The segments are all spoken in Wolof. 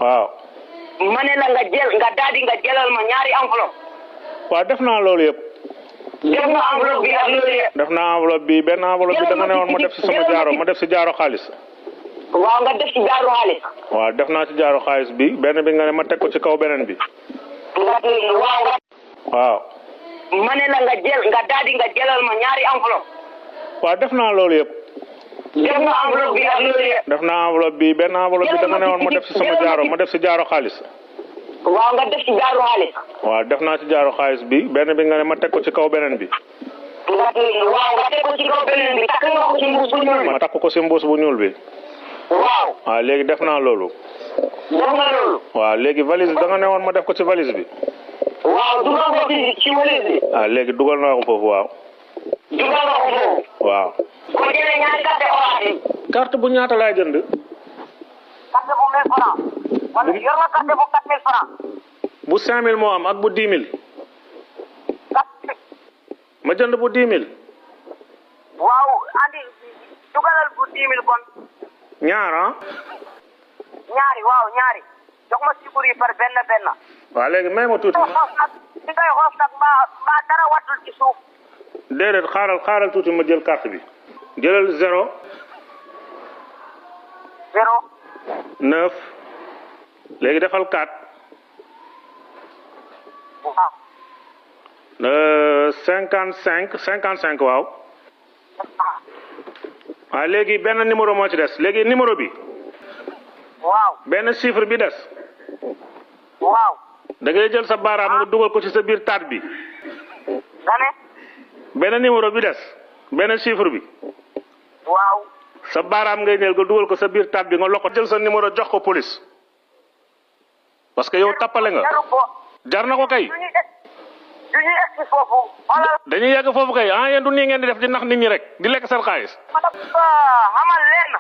waaw. ma ne la nga jël nga daal di nga jëlal ma ñaari enveloppe. waaw def naa loolu yëpp. def nga enveloppe bi ak loolu yëpp. def naa enveloppe bi benn enveloppe bi da nga ne woon ma def si sama jaaro ma def si jaaro xaalis. waaw nga def ci jaaro xaalis. waaw def naa ci jaaro xaalis bi benn bi nga ne ma teg ko ci kaw beneen bi. waaw. waaw. ma ne la nga jël nga daal di nga jëlal ma ñaari enveloppe. waaw def naa loolu yëpp. def nga enveloppe bi ak loolu yëpp. def naa enveloppe bi benn enveloppe bi da nga ne woon ma def si sama jaaro ma def si jaaro xaalis. waaw nga def ci jaaro xaalis. waaw def naa ci jaaro xaalis bi benn bi nga ne ma teg ko ci kaw beneen bi. waaw nga teg ko ci kaw beneen bi takk nga ko ci mbuus bu ñuul bi. ma takk ko si mbuus bu ñuul bi. waaw. waaw léegi def naa loolu. def nga loolu. waaw léegi valise da nga ne woon ma def ko ci valise bi. waaw dugal ko ci valise bi. léegi dugal naa ko foofu waaw. dugal nga ko foofu. waaw. boo jëlee ñaari carte orange yi. carte bu ñaata laay jënd. carte bu 1000 francs. wala yor nga carte bu 4000 francs. bu 5000 moo am ak bu 10 000. ma jënd bu 10 000. waaw andi dugalal bu 10 000 kon. ñaar ah. ñaari waaw ñaari. jox ma sibur yi par benn benn. waaw léegi may ma tuuti. li ngay xoos nag mbaa dara wattul ci suuf. déedéet xaaral tuuti ma jël carte bi. jëlal 0. 0. 9. léegi defal 4. waaw. 55 waaw. waaw léegi benn numéro moo ci des léegi numéro bi. waaw. benn chiffre bi des. waaw. da ngay jël sa baaraam nga dugal ko ci sa biir taat bi. nga ne. benn numéro bi des. benn chiffre bi. waaw. sa baaraam ngay jël nga dugal ko sa biir taat bi nga lokko jël sa numéro jox ko police. parce que yow tappale nga. jar na ko kay. du ñu egg si foofu. dañuy yegg foofu kay yéen du nii ngeen di def di nax nit ñi rek di lekk seen xaalis. xamal leen.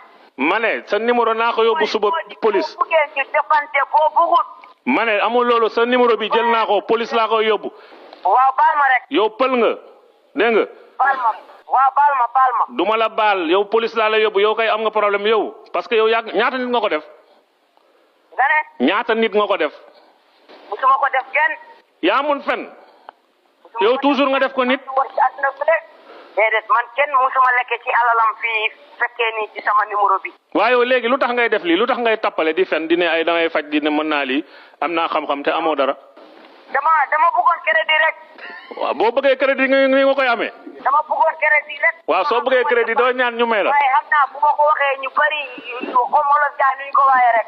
ma ne sa numéro naa ko yóbbu suba police. bu ngeen ci defante boo bëggut. ma ne amul loolu sa numéro bi jël naa ko police laa koy yóbbu. waaw baal ma rek. yow pël nga dégg nga. baal ma waaw baal ma. du ma la baal yow police laa la yóbbu yow kay am nga problème yow parce que yow ñaata nit nga ko def. nga ne. ñaata nit nga ko def. musuma ko def kenn. yaa mun fen. yow toujours nga def ko nit. déedéet man kenn musuma lekke ci alalam fii fekkee nii ci sama numéro bi. waaye yow léegi lu tax ngay def lii lu tax ngay tappale di fen di ne ay damay faj di ne mën naa lii am naa xam-xam te amoo dara. dama bëggoon crédit rek. waaw boo bëggee crédit nga koy amee. dama bëggoon crédit rek. waaw soo bëggee crédit doo ñaan ñu may la. waaye xam naa bu ma ko waxee ñu bari xomolof jaay nuñ ko waaye rek.